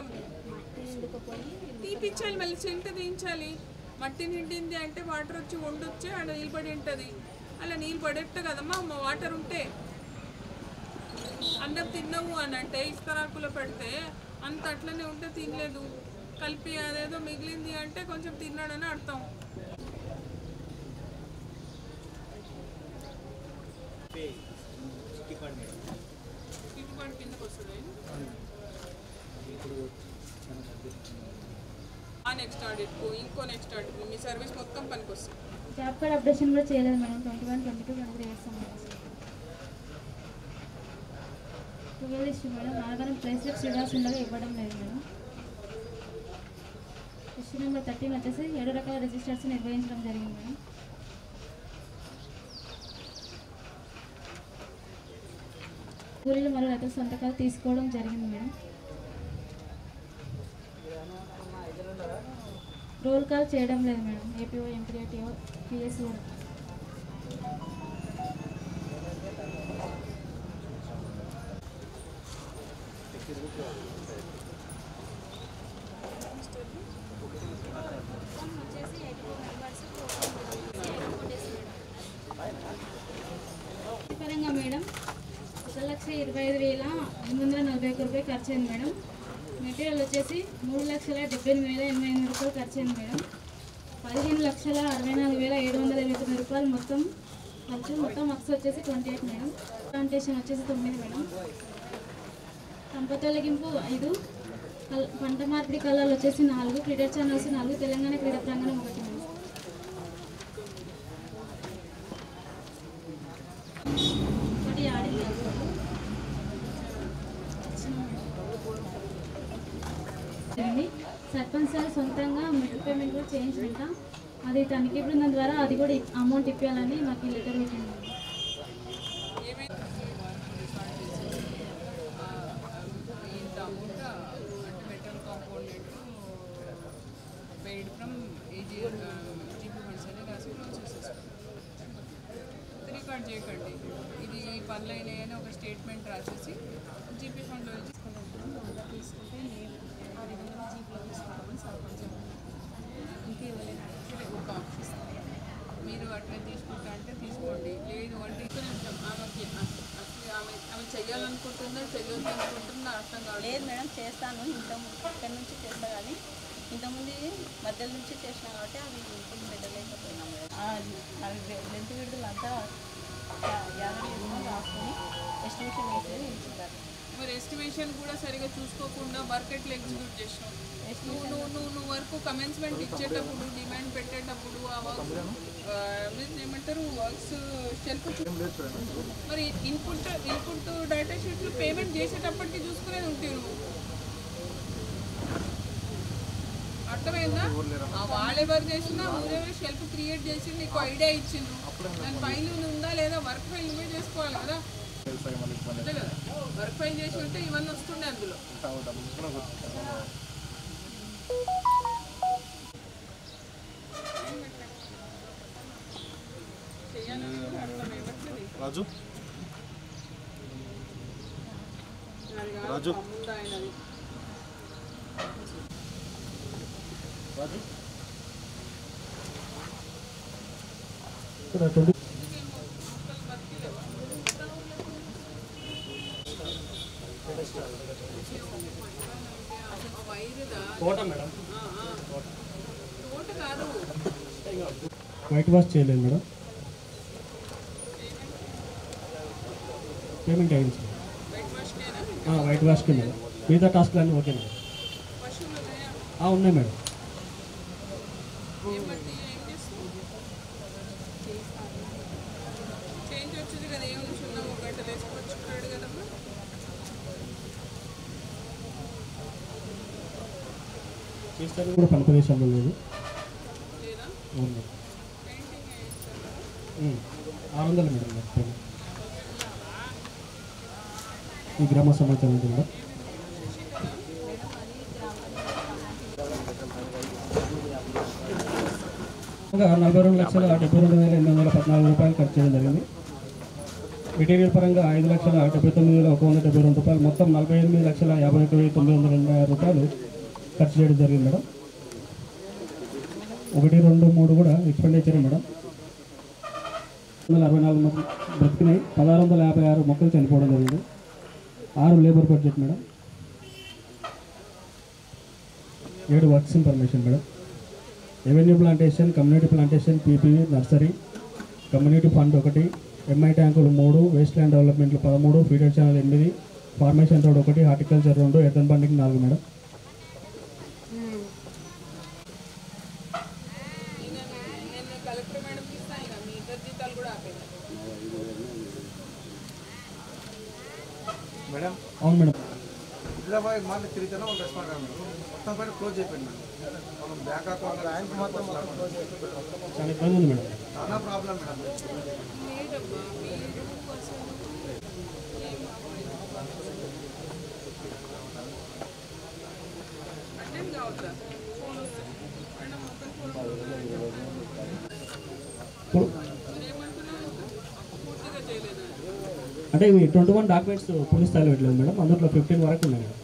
Speaker 6: తీపిచ్చాలి, మళ్ళీ చెంట తీయించాలి. మట్టి నిండింది అంటే వాటర్ వచ్చి వండొచ్చి ఆడ నిలబడి ఉంటుంది. అలా నీళ్ళు పడేట్టు కదమ్మా వాటర్ ఉంటే. అన్నం తిన్నావు అని అంటే ఇస్తరాకులో పెడితే అంత అట్లనే ఉంటే తినలేదు. కలిపి అదేదో మిగిలింది అంటే కొంచెం తిన్నాడని అర్థం. కిందకు వస్తుంది నెక్స్ట్ ఆడిట్ ఇంకో నెక్స్ట్ ఆడిట్ మీ సర్వీస్ మొత్తం పనికి వస్తుంది.
Speaker 9: జాబ్ కార్డ్ అప్డేషన్ కూడా చేయలేదు మేడం. 21, 22, 23 years 12 issue madam. ఆధారం ప్లేస్ లిస్ట్ ఇవ్వాల్సి ఉండగా ఇవ్వడం లేదు మేడం. ఇష్యూ నెంబర్ 13 వచ్చేసి 7 రకాల రిజిస్టర్స్ నిర్వహించడం జరిగింది మేడం. కూలీలు మరియు రైతుల సంతకాలు తీసుకోవడం జరిగింది మేడం. రోల్ కాల్ చేయడం లేదు మేడం. ఏపీఓ, ఎంపీఓ, పిఎస్ కూడా. పరంగా మేడం 1,25,841 రూపాయలు ఖర్చు అయింది మేడం. మెటీరియల్ వచ్చేసి 3,78,880 రూపాయలు ఖర్చు అయింది మేడం. 15,64,729 రూపాయలు మొత్తం ఖర్చు. మొత్తం వర్క్స్ వచ్చేసి 28 మేడం. ప్లాంటేషన్ వచ్చేసి 9 మేడం. పంట తొలగింపు 5, పంట మార్పిడి కళాలు వచ్చేసి 4, క్రీడా ఛానల్స్ 4, తెలంగాణ క్రీడా ప్రాంగణం 1 మేడం. ఒకటి ఆడింది సర్పంచ్ సార్ సొంతంగా మిడిల్ పేమెంట్ కూడా చేయించినట్ట. అది తనిఖీ బృందం ద్వారా అది కూడా అమౌంట్ ఇప్పించాలని మాకు లెటర్ పెట్టింది.
Speaker 6: రికార్డ్ చేయకండి, ఇది పనులు అయినాయని ఒక స్టేట్మెంట్ రాసేసి జీపీ ఫండ్లో తీసుకుంటే జీపీలో తీసుకుంటామని సర్పంచ్ ఇంకా ఇవ్వలేదు. ఒక ఆఫీస్ మీరు అట్లా తీసుకుంటా అంటే తీసుకోండి, లేదు అంటే ఆమెకి అసలు ఆమె చెయ్యాలనుకుంటుందా చెయ్యొద్దు అనుకుంటుందా అర్థం కాదు.
Speaker 10: లేదు మేడం చేస్తాను, ఇక్కడి నుంచి చేస్తా కానీ ఇంతకుముందు మధ్యలో నుంచి చేసినా కాబట్టి అవి ఇంటికి పెట్టలేకపోయినాం మేడం. అవి లెంత్ విడుదల అంతా 50 రాసుకొని ఎస్టిమేషన్ వేసేది ఇచ్చుంటారు.
Speaker 6: మరి ఎస్టిమేషన్ కూడా సరిగా చూసుకోకుండా మార్కెట్లో ఎగ్జిక్యూట్ చేసినావు. నువ్వు వరకు కమెన్స్మెంట్ ఇచ్చేటప్పుడు డిమాండ్ పెట్టేటప్పుడు ఆ వర్క్స్ ఏమంటారు వర్క్స్ షెల్ఫ్ మరి ఇన్పుట్ డేటా షీట్లు పేమెంట్ చేసేటప్పటికి చూసుకునేది ఉంటాయి. నువ్వు అర్థమైందా? వాళ్ళెవరు చేసినా ఊరెవరు షెల్ఫ్ క్రియేట్ చేసి నీకు ఐడియా ఇచ్చిండ్రు, దాని ఫైల్ ఉందా లేదా వర్క్ ఫైల్ నువ్వే చేసుకోవాలి కదా. అంతే కదా, వర్క్ ఫైల్ చేసి ఉంటే ఇవన్నీ వస్తుండే అందులో.
Speaker 7: రాజు రాజు
Speaker 5: వైట్ వాష్ చేయలేదు మేడం. పేమెంట్ అయింది సార్. వైట్ వాష్కి మేడం. మిగతా టాస్క్లు అన్నీ ఓకే మేడం. ఉన్నాయి మేడం. చేస్తారు కూడా పని ప్రదేశంలో లేదు. 600 మేడం మొత్తం ఈ గ్రామ సమాచారం కూడా. ఇంకా 42,72,814 రూపాయలు ఖర్చు చేయడం జరిగింది. మెటీరియల్ పరంగా 5,79,172 రూపాయలు, మొత్తం 48,51,926 రూపాయలు ఖర్చు చేయడం జరిగింది మేడం. 1, 2, 3 కూడా ఎక్స్పెండిచర్ మేడం. 64 మంది బ్రతికినాయి. 1656 మొక్కలు చనిపోవడం జరిగింది. 6 labour budget madam. 7 works information madam. Revenue plantation, community plantation, PPV, nursery, community fund 1, MI ట్యాంకులు 3, వేస్ట్ ల్యాండ్ డెవలప్మెంట్లు 13, feeder channel 8, formation road 1, horticulture 2, earthen bunding 4 madam.
Speaker 1: Madam
Speaker 5: అవును మేడం.
Speaker 1: హైదరాబాద్ మళ్ళీ తిరిగితేనే వాళ్ళు రెస్పాండ్ కాదు మేడం. మొత్తం పైన క్లోజ్ అయిపోయింది మేడం. మనం బ్యాంక్ అకౌంట్ బ్యాంక్ మొత్తం క్లోజ్ అయిపోయింది.
Speaker 5: చాలా ఇబ్బంది ఉంది మేడం.
Speaker 1: చాలా ప్రాబ్లం మేడం.
Speaker 5: అంటే ఇవి 21 డాక్యుమెంట్స్ పూర్తి స్థాయిలో పెట్టలేదు మేడం. అందులో 15 వరకు ఉన్నాయి మేడం.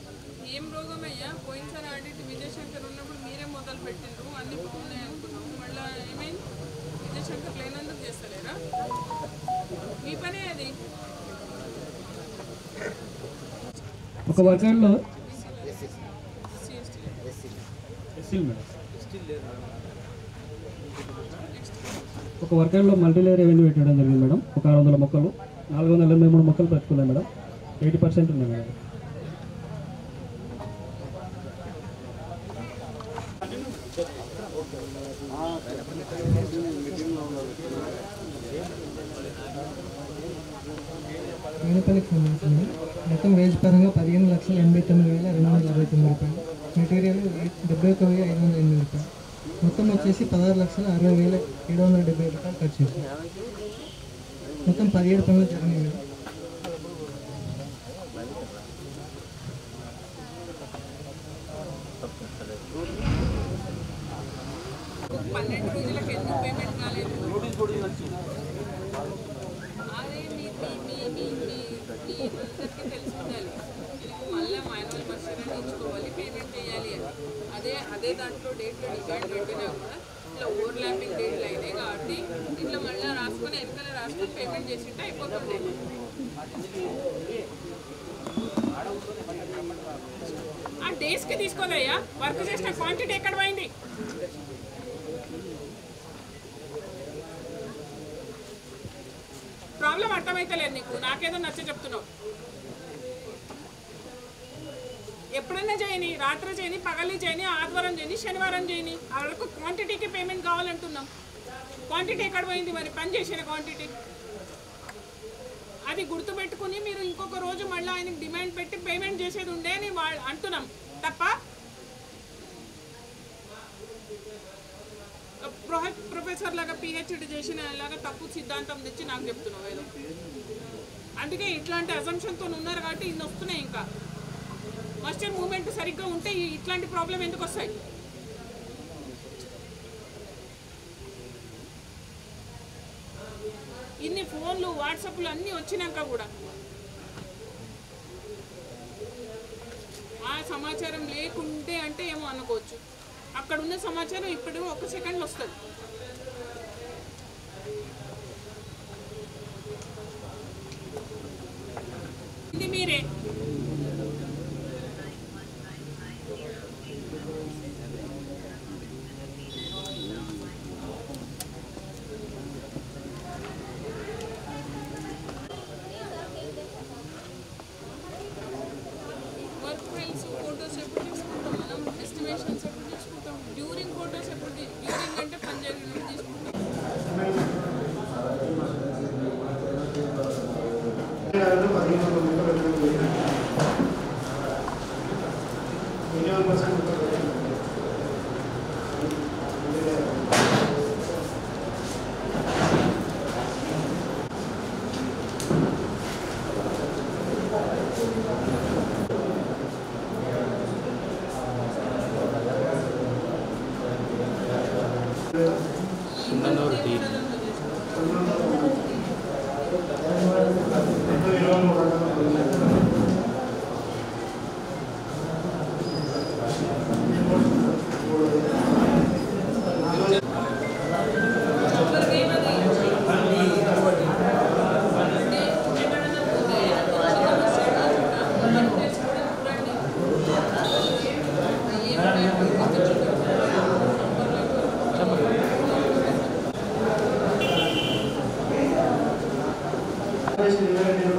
Speaker 6: ఏం రోగం అయ్యా? పోయినసారి ఆడిట్ విజయశంకర్ ఉన్నప్పుడు మీరే మొదలు పెట్టిండ్రు, అన్ని బాగున్నాయి అనుకున్నాం. మళ్ళీ ఏమైంది? విజయశంకర్ లేనందుకు చేస్తలేరా? మీ పనే అది.
Speaker 5: ఒక వర్కర్లో ఎస్సీలు మేడం. ఒక వర్కర్లో మల్టీలేయర్ రెవెన్యూ పెట్టడం జరిగింది మేడం. ఒక 600 మొక్కలు, 483 మొక్కలు పెట్టుకున్నాయి మేడం. 80% ఉన్నాయి మేడం.
Speaker 11: మేడపల్లికి సంబంధించింది మొత్తం వేజ్ పరంగా 15,89,269 రూపాయలు, మెటీరియల్ 71,508 రూపాయలు, మొత్తం వచ్చేసి 16,60,770 రూపాయలు ఖర్చు చేశాం. మొత్తం 17 పనులు జరిగినాయి మేడం.
Speaker 6: అదే మీ తెలిసి ఉండాలి. మళ్ళీ మాన్యువల్ మషీన్ ఇచ్చుకోవాలి, పేమెంట్ చేయాలి అని. అదే దాంట్లో డేట్లో డిమాండ్ పెట్టినా కూడా ఇట్లా ఓవర్లాపింగ్ డేట్లు అయినాయి కాబట్టి ఇట్లా మళ్ళీ రాసుకొని వెనకాల రాసుకొని పేమెంట్ చేసింటే అయిపోతుండే. ఆ డేస్కి తీసుకోదయ్యా, వర్క్ చేసిన క్వాంటిటీ ఎక్కడ పోయింది? ప్రాబ్లం అర్థమైతలేదు నీకు, నాకేదో నచ్చ చెప్తున్నావు. ఎప్పుడైనా చేయని, రాత్రి చేయని, పగలి చేయని, ఆదివారం చేయని, శనివారం చేయని, ఆ వరకు క్వాంటిటీకి పేమెంట్ కావాలంటున్నాం. క్వాంటిటీ ఎక్కడ పోయింది మరి? పని చేసిన క్వాంటిటీ అది గుర్తుపెట్టుకుని మీరు ఇంకొక రోజు మళ్ళీ ఆయనకి డిమాండ్ పెట్టి పేమెంట్ చేసేది ఉండే అని వాళ్ళు అంటున్నాం తప్ప ప్రొఫెసర్ లాగా పిహెచ్డి చేసిన లాగా తప్పు సిద్ధాంతం తెచ్చి నాకు చెప్తున్నావు ఏదో. అందుకే ఇట్లాంటి అజంప్షన్తో ఉన్నారు కాబట్టి ఇన్ని వస్తున్నాయి. ఇంకా మస్టర్ మూమెంట్ సరిగ్గా ఉంటే ఇట్లాంటి ప్రాబ్లం ఎందుకు వస్తాయి? ఇన్ని ఫోన్లు, వాట్సాప్లు అన్నీ వచ్చినాక కూడా ఆ సమాచారం లేకుంటే అంటే ఏమో అనుకోవచ్చు. అక్కడ ఉన్న సమాచారం ఇప్పుడు 1 సెకండ్లో వస్తుంది. ఇది మీరే వర్క్ ఫైల్స్, ఫోటోస్ ఎప్పుడు తీసుకుంటాం మనం, ఎస్టిమేషన్స్ ఎప్పుడు తీసుకుంటాం, డ్యూరింగ్ ఫోటోస్ ఎప్పుడు, డ్యూరింగ్ అంటే పని జరిగినప్పుడు తీసుకుంటాం.
Speaker 2: సుందనూరు టీ
Speaker 6: ఏం
Speaker 5: సమావేశం నిర్వహణ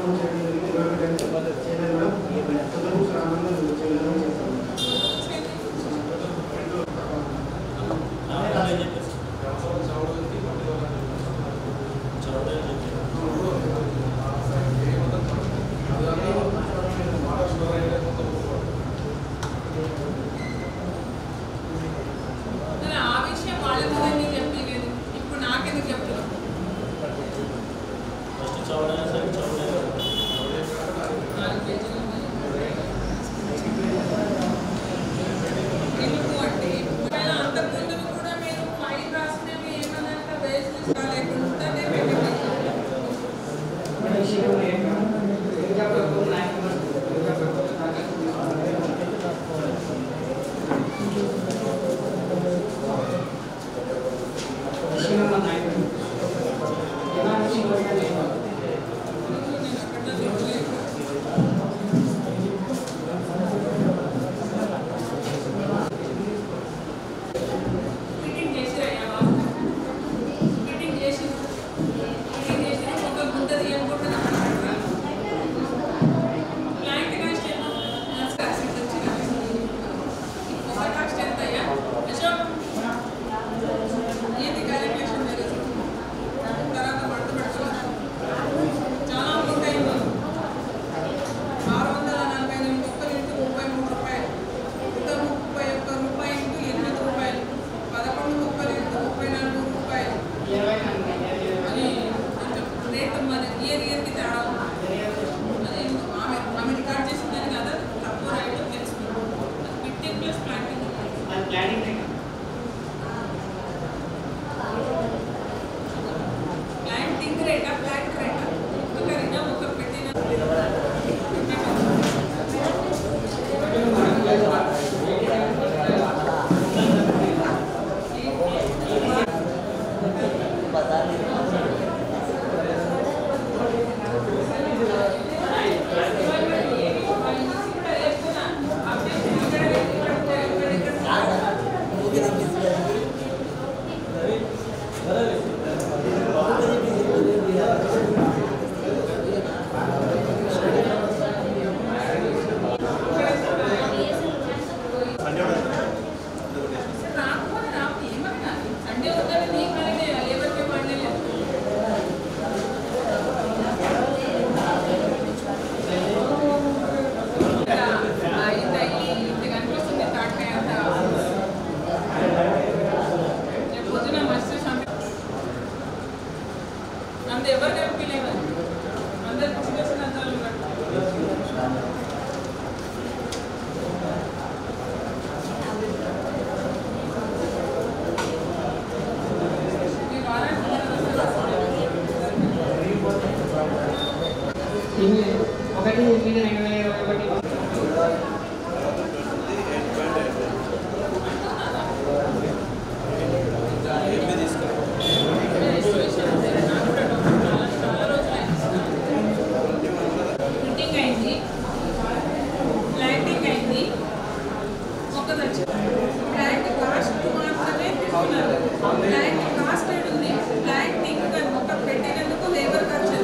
Speaker 6: పెట్టినందుకు లేబర్ ఖర్చు,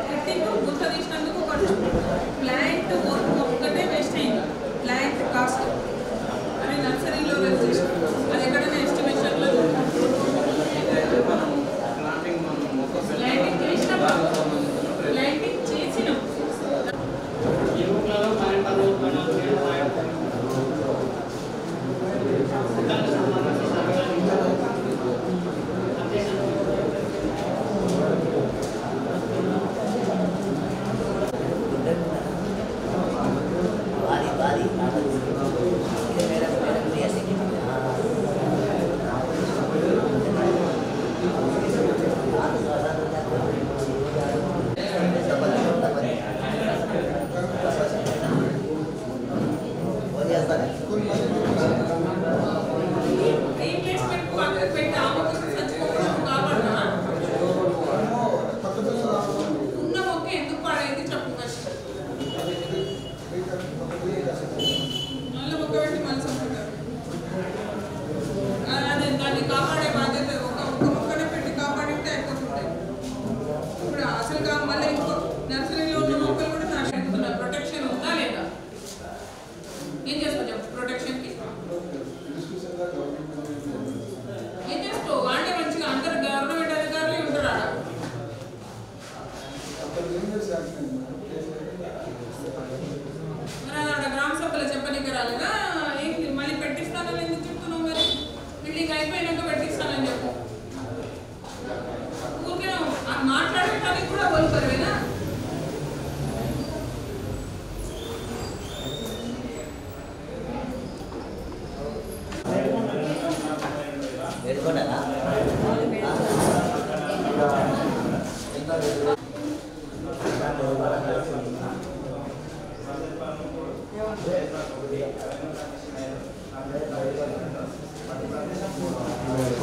Speaker 6: పెట్టింగు గుంత తీసినందుకు ఖర్చు.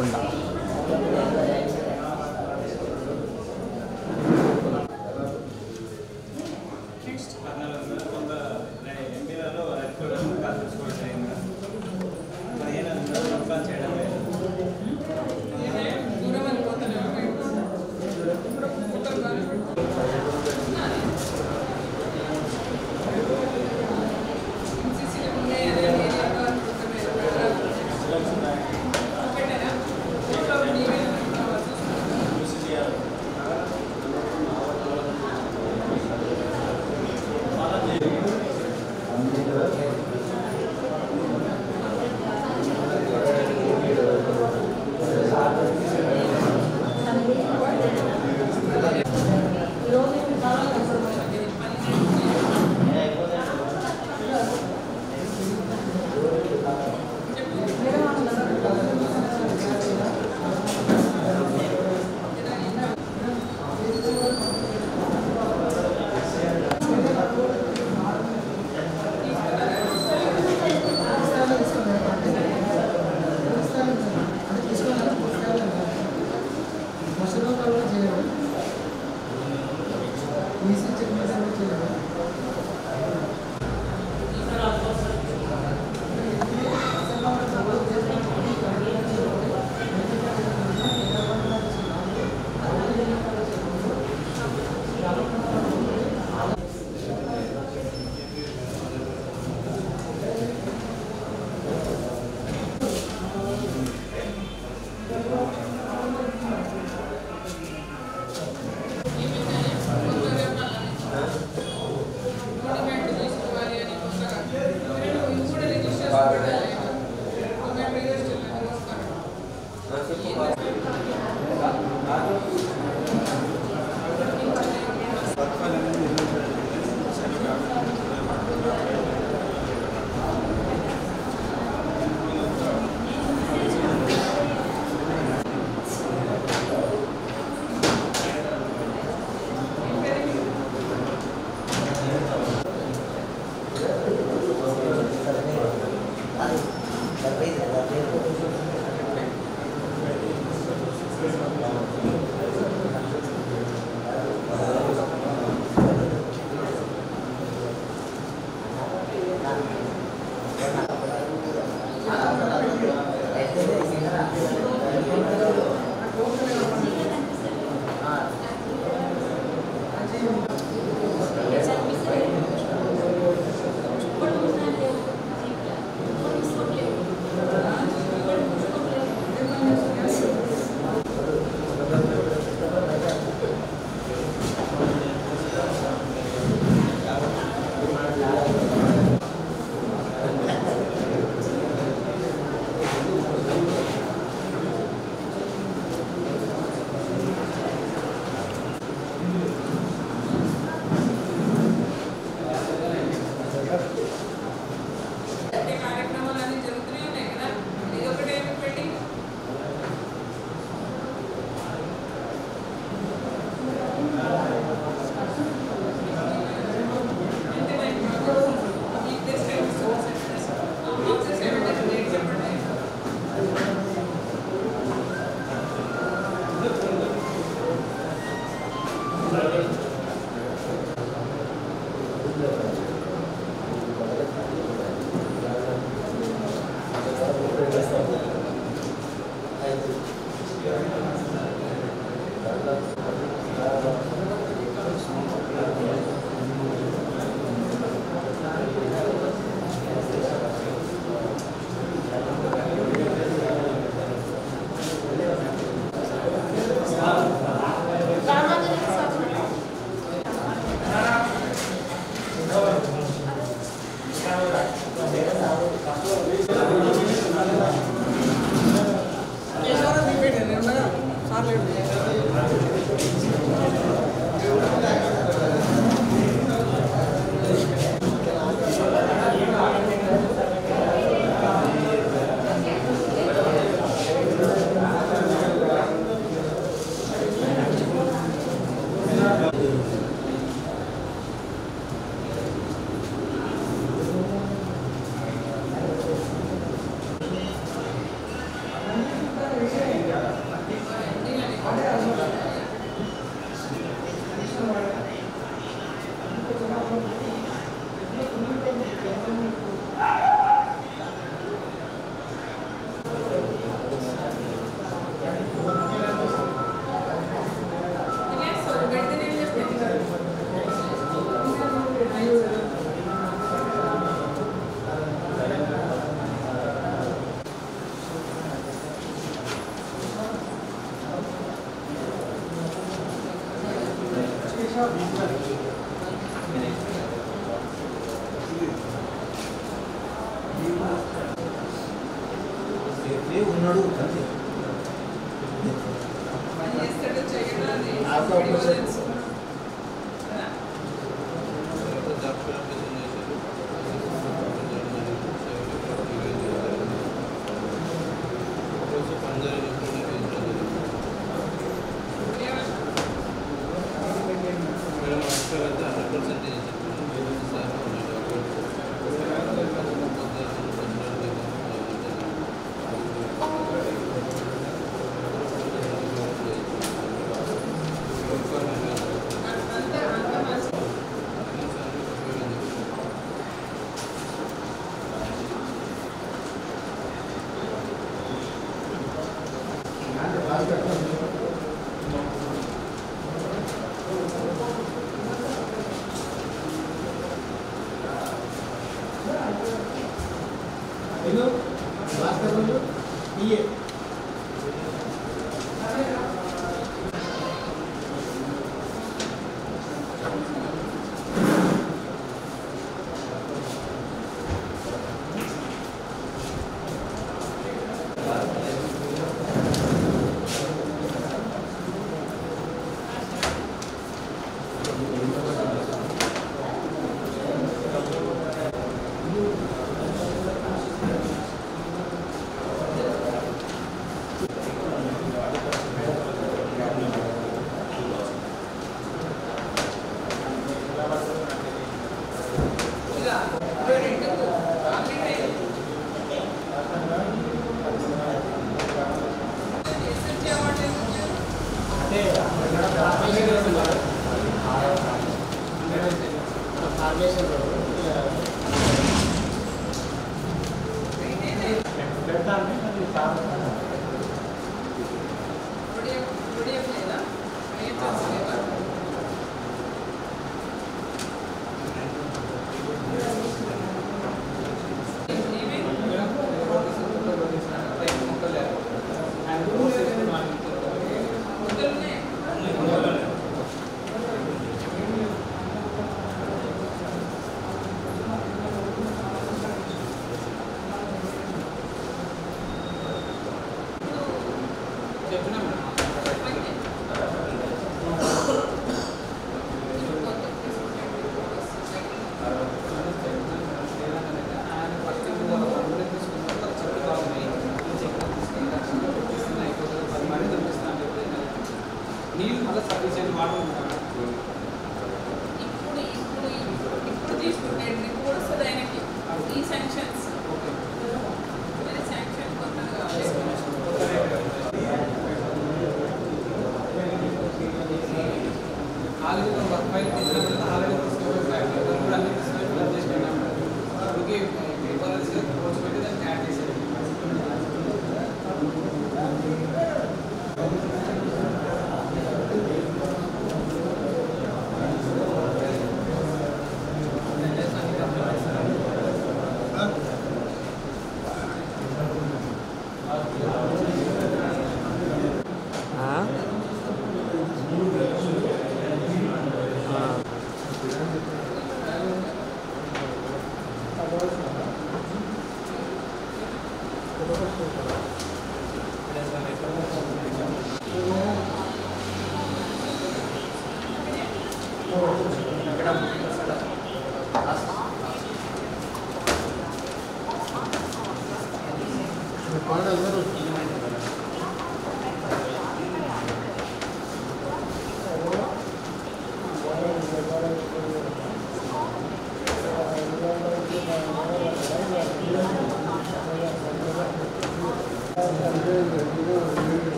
Speaker 2: వినుకొండ.
Speaker 1: ఉన్నాడు
Speaker 12: నీళ్ళు మళ్ళీ సఫిషియెంట్ వాటర్
Speaker 6: ఇప్పుడు తీసుకుంటే కూడా వస్తుంది ఆయనకి ఈ శాంక్షన్స్ శాంక్షన్ కొత్తగా
Speaker 12: ఆల్రెడీ ఫైల్ తీసుకున్నప్పుడు ఆల్రెడీ తీసుకున్నప్పుడు అన్ని తీసుకున్నప్పుడు చేసినాము ఓకే పేపర్ కోర్స్ పెట్టి దాన్ని యాడ్ చేసేది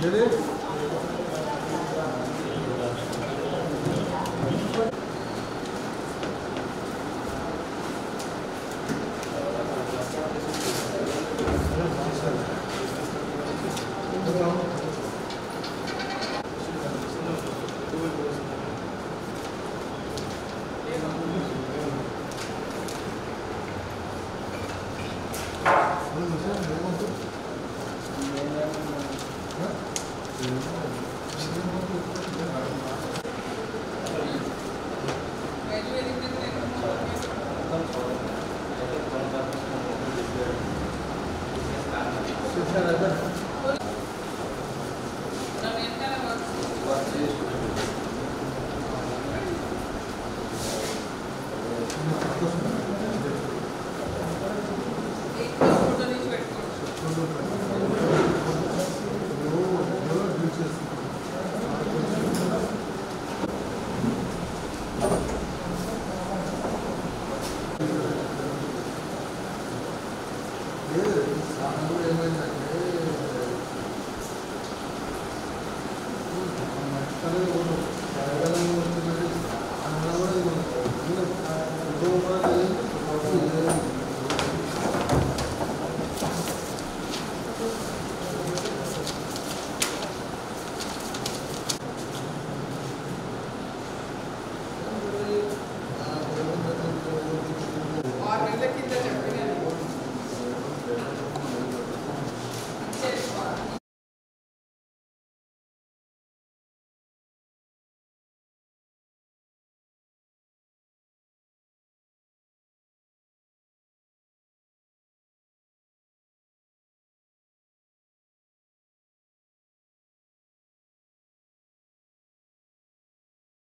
Speaker 1: Did it?